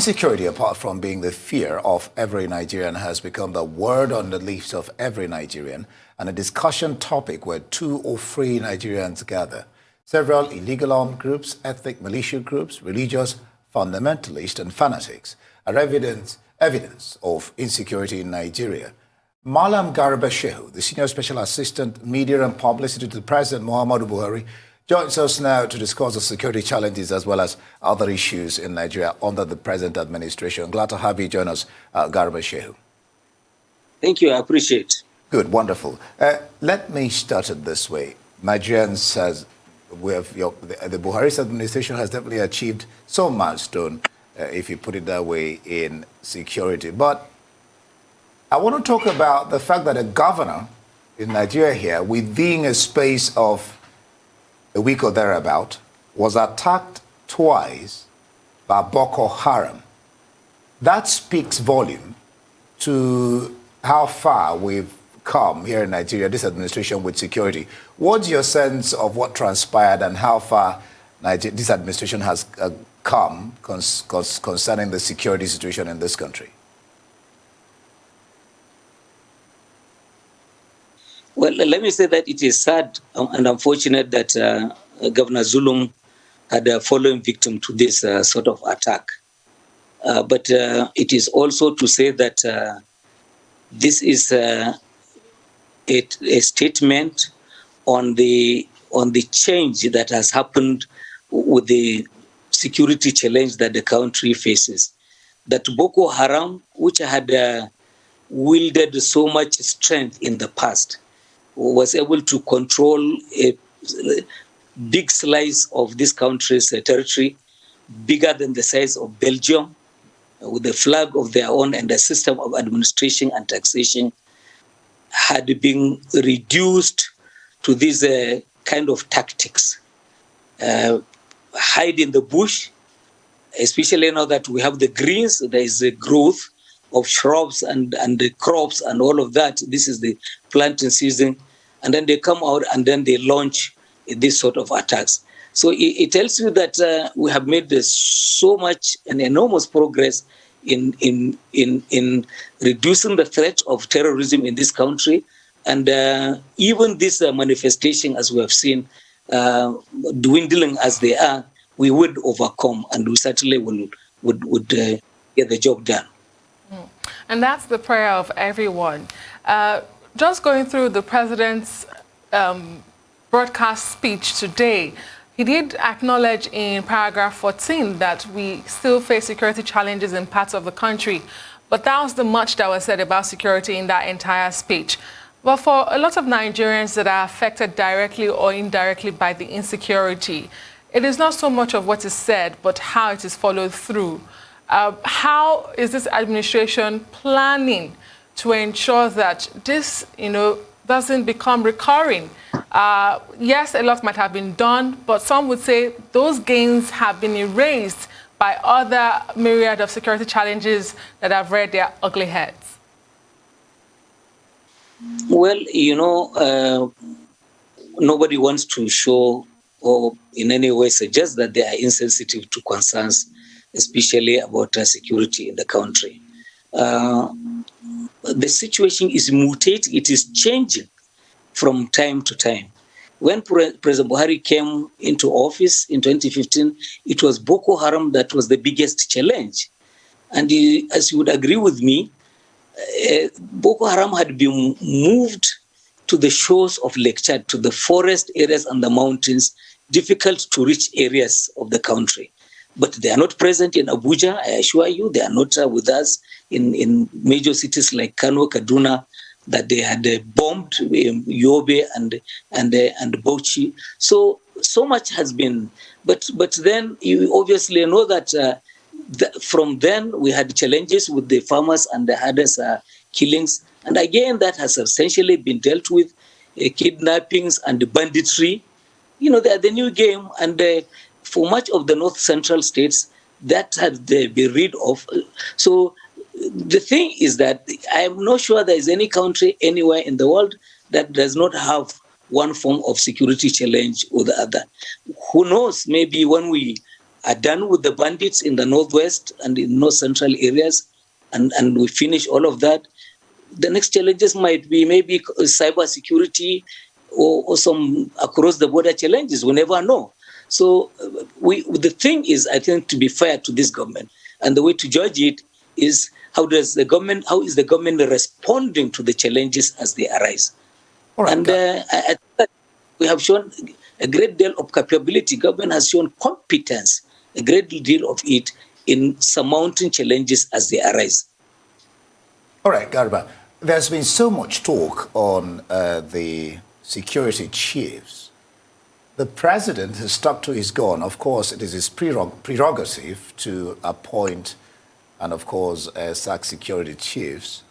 Insecurity, apart from being the fear of every Nigerian, has become the word on the lips of every Nigerian and a discussion topic where 2 or 3 Nigerians gather. Several illegal armed groups, ethnic militia groups, religious fundamentalists and fanatics are evidence of insecurity in Nigeria. Malam Garba Shehu, the Senior Special Assistant Media and Publicity to the President Muhammadu Buhari, joins us now to discuss the security challenges as well as other issues in Nigeria under the present administration. Glad to have you join us, Garba Shehu. Thank you. I appreciate it. Good, wonderful. Let me start it this way. Nigerians says the Buhari's administration has definitely achieved some milestone, if you put it that way, in security. But I want to talk about the fact that a governor in Nigeria here, within a space of a week or thereabout, was attacked twice by Boko Haram. That speaks volume to how far we've come here in Nigeria, this administration, with security. What's your sense of what transpired and how far this administration has come concerning the security situation in this country? Well, let me say that it is sad and unfortunate that Governor Zulum had fallen victim to this sort of attack. But it is also to say that this is a statement on the change that has happened with the security challenge that the country faces. That Boko Haram, which had wielded so much strength in the past, was able to control a big slice of this country's territory, bigger than the size of Belgium, with a flag of their own and a system of administration and taxation, had been reduced to these kind of tactics. Hide in the bush, especially now that we have the greens, there is a growth of shrubs and the crops and all of that. This is the planting season. And then they come out and then they launch this sort of attacks. So it tells you that we have made so much and enormous progress in reducing the threat of terrorism in this country. And even this manifestation, as we have seen, dwindling as they are, we would overcome and we certainly would get the job done. And that's the prayer of everyone. Just going through the president's broadcast speech today, he did acknowledge in paragraph 14 that we still face security challenges in parts of the country. But that was the much that was said about security in that entire speech. But for a lot of Nigerians that are affected directly or indirectly by the insecurity, it is not so much of what is said, but how it is followed through. How is this administration planning to ensure that this, doesn't become recurring? Yes, a lot might have been done, but some would say those gains have been erased by other myriad of security challenges that have reared their ugly heads. Well, nobody wants to show or in any way suggest that they are insensitive to concerns, especially about security in the country. The situation is mutating, it is changing from time to time. When President Buhari came into office in 2015, it was Boko Haram that was the biggest challenge. And as you would agree with me, Boko Haram had been moved to the shores of Lake Chad, to the forest areas and the mountains, difficult to reach areas of the country. But they are not present in Abuja, I assure you. They are not with us in major cities like Kano, Kaduna, that they had bombed Yobe and Bauchi. So much has been. But then you obviously know that from then we had challenges with the farmers and the herders killings. And again, that has essentially been dealt with, kidnappings and banditry. They are the new game. And for much of the north central states, that had been rid of. So the thing is that I am not sure there is any country anywhere in the world that does not have one form of security challenge or the other. Who knows, maybe when we are done with the bandits in the northwest and in north central areas, and we finish all of that, the next challenges might be maybe cyber security or some across the border challenges. We never know. So the thing is, I think, to be fair to this government, and the way to judge it is how is the government responding to the challenges as they arise? All right, and I think that we have shown a great deal of capability. Government has shown competence, a great deal of it, in surmounting challenges as they arise. All right, Garba, there's been so much talk on the security chiefs. The president has stuck to his gun. Of course, it is his prerogative to appoint and, of course, sack security chiefs.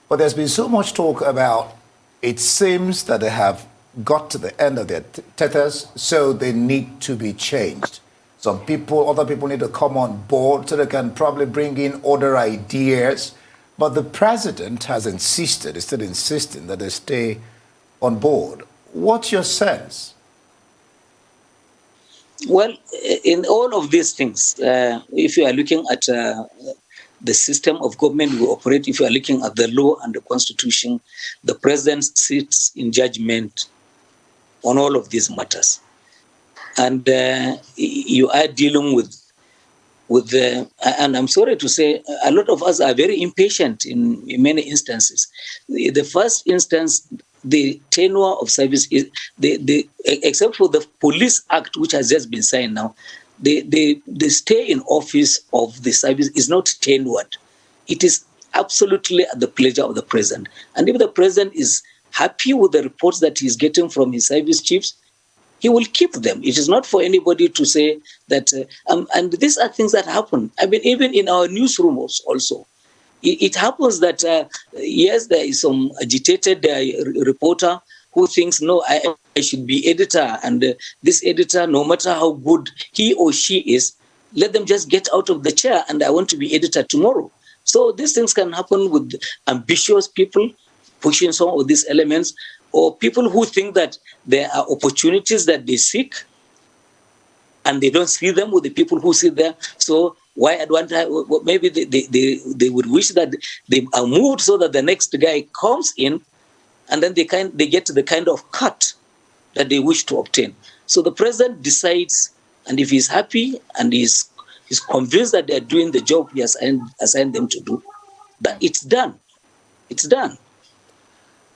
But there's been so much talk about it seems that they have got to the end of their tethers, so they need to be changed. Other people need to come on board so they can probably bring in other ideas. But the president has insisted, is still insisting that they stay on board. What's your sense? Well, in all of these things, if you are looking at the system of government we operate, if you are looking at the law and the constitution, the president sits in judgment on all of these matters. And you are dealing with and I'm sorry to say, a lot of us are very impatient in many instances. The first instance, the tenure of service is except for the Police Act, which has just been signed now, the stay in office of the service is not tenured. It is absolutely at the pleasure of the president. And if the president is happy with the reports that he's getting from his service chiefs, he will keep them. It is not for anybody to say that, and these are things that happen. I mean, even in our newsrooms also, it happens that, yes, there is some agitated reporter who thinks, no, I should be editor, and this editor, no matter how good he or she is, let them just get out of the chair, and I want to be editor tomorrow. So these things can happen with ambitious people pushing some of these elements, or people who think that there are opportunities that they seek and they don't see them with the people who sit there. So why at one time, maybe they would wish that they are moved so that the next guy comes in and then they get to the kind of cut that they wish to obtain. So the president decides, and if he's happy and he's convinced that they're doing the job he has assigned them to do, that it's done. It's done.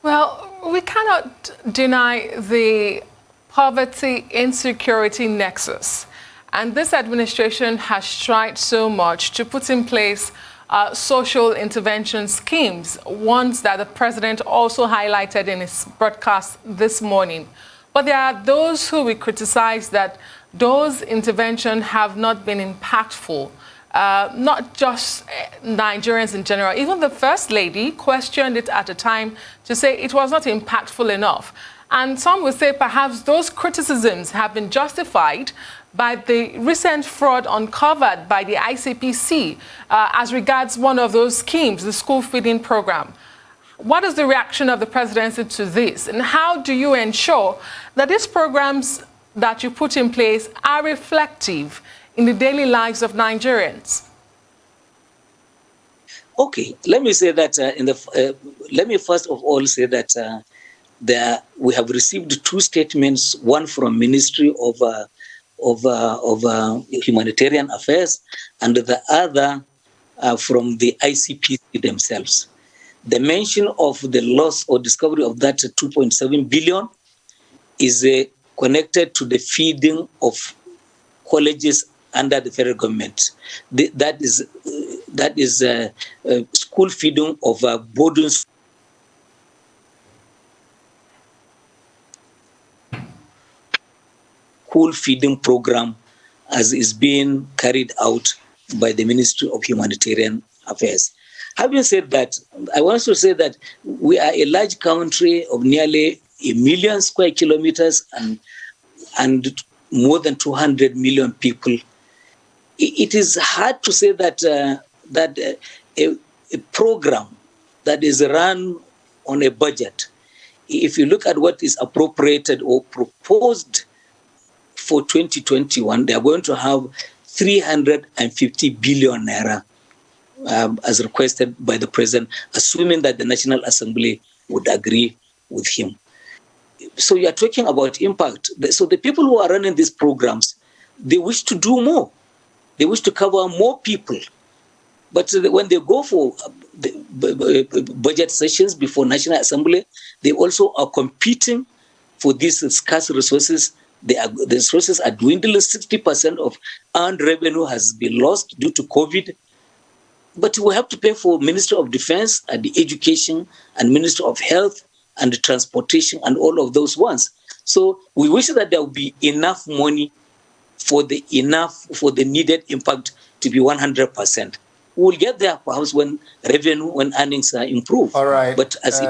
Well, we cannot deny the poverty insecurity nexus. And this administration has tried so much to put in place social intervention schemes, ones that the president also highlighted in his broadcast this morning. But there are those who will criticize that those interventions have not been impactful. Not just Nigerians in general. Even the First Lady questioned it at the time to say it was not impactful enough. And some would say perhaps those criticisms have been justified by the recent fraud uncovered by the ICPC as regards one of those schemes, the school feeding program. What is the reaction of the presidency to this? And how do you ensure that these programs that you put in place are reflective in the daily lives of Nigerians? Okay, let me say that let me first of all say that we have received two statements, one from Ministry of Humanitarian Affairs and the other from the ICPC themselves. The mention of the loss or discovery of that 2.7 billion is connected to the feeding of colleges under the federal government. That is school feeding of boarding school feeding program as is being carried out by the Ministry of Humanitarian Affairs. Having said that, I want to say that we are a large country of nearly 1 million square kilometers and more than 200 million people. It is hard to say that a program that is run on a budget, if you look at what is appropriated or proposed for 2021, they are going to have 350 billion naira as requested by the president, assuming that the National Assembly would agree with him. So you are talking about impact. So the people who are running these programs, they wish to do more. They wish to cover more people. But when they go for the budget sessions before National Assembly, they also are competing for these scarce resources. The resources are dwindling. 60% of earned revenue has been lost due to COVID. But we have to pay for Ministry of Defense and the Education and Ministry of Health and the Transportation and all of those ones. So we wish that there would be enough money for the needed impact to be 100%. We will get there perhaps when revenue, when earnings are improved. All right. But as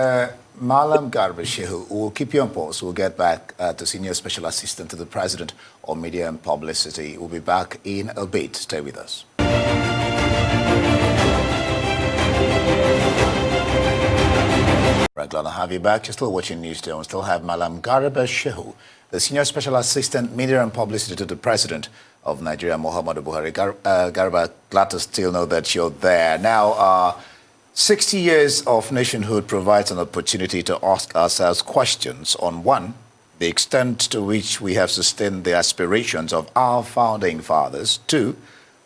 Malam Garba Shehu, we'll keep you on pause. We'll get back to Senior Special Assistant to the President on Media and Publicity. We'll be back in a bit. Stay with us. Right, glad to have you back. You're still watching News Day. We still have Malam Garba Shehu, the Senior Special Assistant, Media and Publicity to the President of Nigeria, Muhammadu Buhari. Garba, glad to still know that you're there. Now, 60 years of nationhood provides an opportunity to ask ourselves questions on, one, the extent to which we have sustained the aspirations of our founding fathers. Two,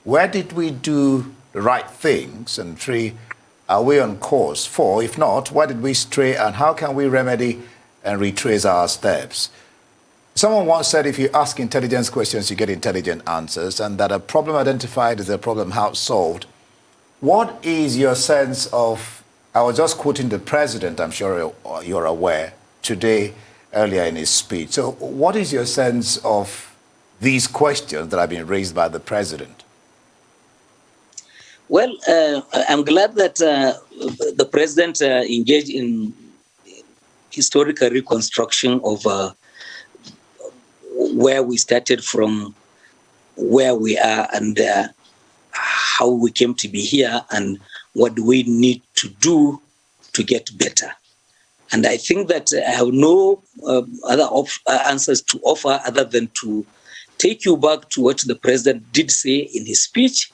where did we do the right things? And three, are we on course? Four, if not, why did we stray and how can we remedy and retrace our steps? Someone once said if you ask intelligence questions, you get intelligent answers, and that a problem identified is a problem how solved. What is your sense of, I was just quoting the president, I'm sure you're aware, today, earlier in his speech. So what is your sense of these questions that have been raised by the president? Well, I'm glad that the president engaged in historical reconstruction of where we started from, where we are, and how we came to be here, and what do we need to do to get better. And I think that I have no other answers to offer other than to take you back to what the president did say in his speech.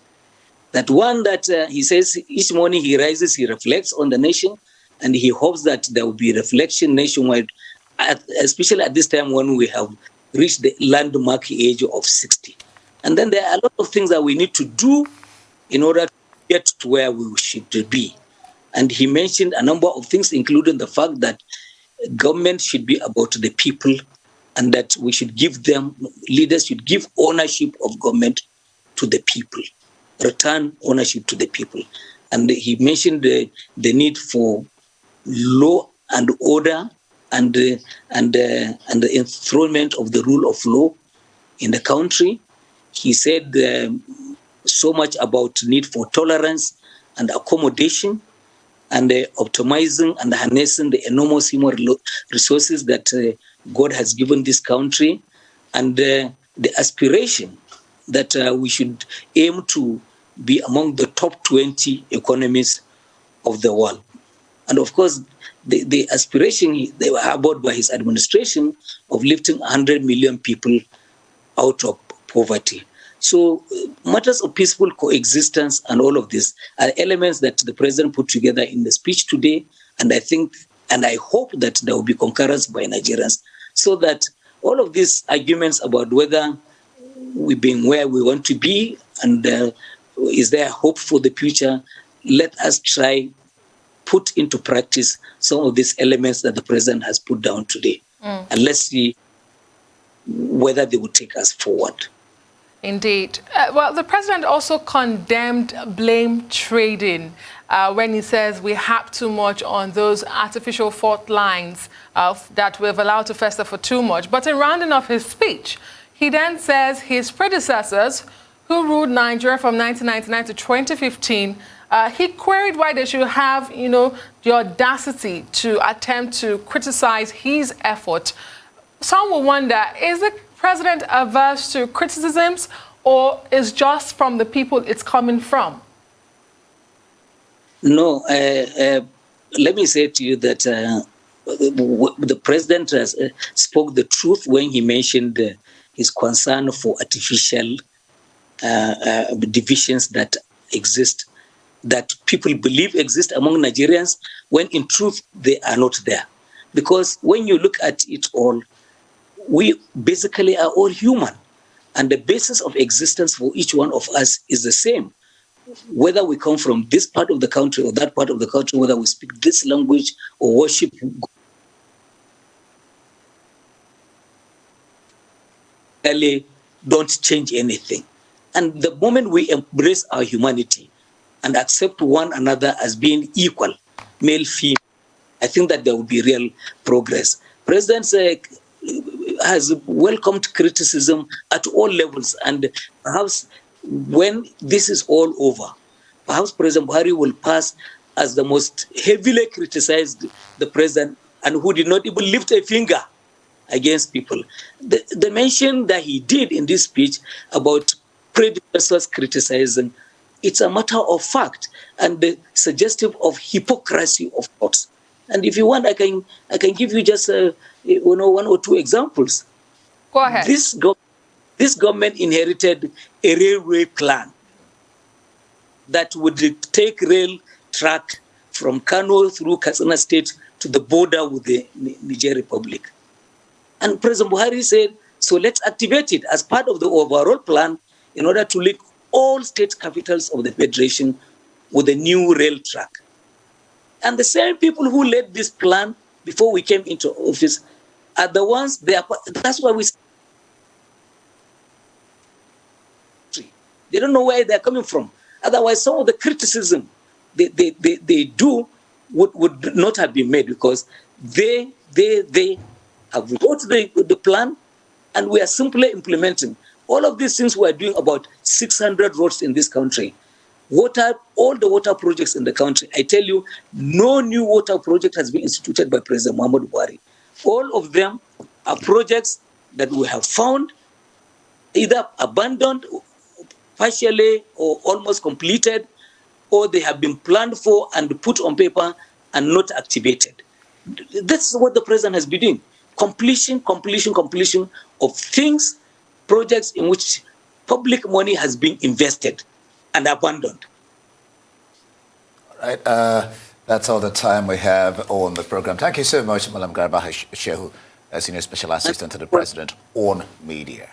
That one that he says each morning he rises, he reflects on the nation, and he hopes that there will be reflection nationwide, especially at this time when we have reached the landmark age of 60. And then there are a lot of things that we need to do in order to get to where we should be. And he mentioned a number of things, including the fact that government should be about the people and that we should give them, leaders should give ownership of government to the people, return ownership to the people. And he mentioned the need for law and order and the enthronement of the rule of law in the country. He said so much about need for tolerance and accommodation and optimizing and harnessing the enormous human resources that God has given this country, and the aspiration that we should aim to be among the top 20 economies of the world. And of course, the aspiration they were harbored by his administration of lifting 100 million people out of poverty. So matters of peaceful coexistence and all of this are elements that the president put together in the speech today. And I think, and I hope that there will be concurrence by Nigerians so that all of these arguments about whether we've been where we want to be and is there hope for the future, let us try put into practice some of these elements that the president has put down today. And let's see whether they will take us forward. Indeed. Well, the president also condemned blame trading when he says we have too much on those artificial fault lines that we've allowed to fester for too much. But in rounding off his speech, he then says his predecessors, who ruled Nigeria from 1999 to 2015, he queried why they should have, the audacity to attempt to criticize his effort. Some will wonder, is the president averse to criticisms, or is just from the people it's coming from? No, let me say to you that the president spoke the truth when he mentioned his concern for artificial divisions that exist, that people believe exist among Nigerians, when in truth they are not there. Because when you look at it all, we basically are all human. And the basis of existence for each one of us is the same. Whether we come from this part of the country or that part of the country, whether we speak this language or worship, really don't change anything. And the moment we embrace our humanity and accept one another as being equal, male, female, I think that there will be real progress. President has welcomed criticism at all levels, and perhaps when this is all over, perhaps President Buhari will pass as the most heavily criticized the president and who did not even lift a finger against people. The mention that he did in this speech about predecessors criticizing, it's a matter of fact and suggestive of hypocrisy of thoughts. And if you want, I can give you just one or two examples. Go ahead. This government inherited a railway plan that would take rail track from Kano through Katsina State to the border with the Niger Republic. And President Buhari said, so let's activate it as part of the overall plan in order to link all state capitals of the Federation with a new rail track. And the same people who led this plan before we came into office are the ones, that's why they don't know where they're coming from. Otherwise, some of the criticism they do would not have been made, because they have wrote the plan and we are simply implementing. All of these things we are doing, about 600 roads in this country. Water, all the water projects in the country, I tell you, no new water project has been instituted by President Muhammadu Buhari. All of them are projects that we have found either abandoned, partially or almost completed, or they have been planned for and put on paper and not activated. That's what the president has been doing. Completion of things, projects in which public money has been invested and abandoned. All right. That's all the time we have on the program. Thank you so much, Malam Garba Shehu, Senior Special Assistant to the President on Media.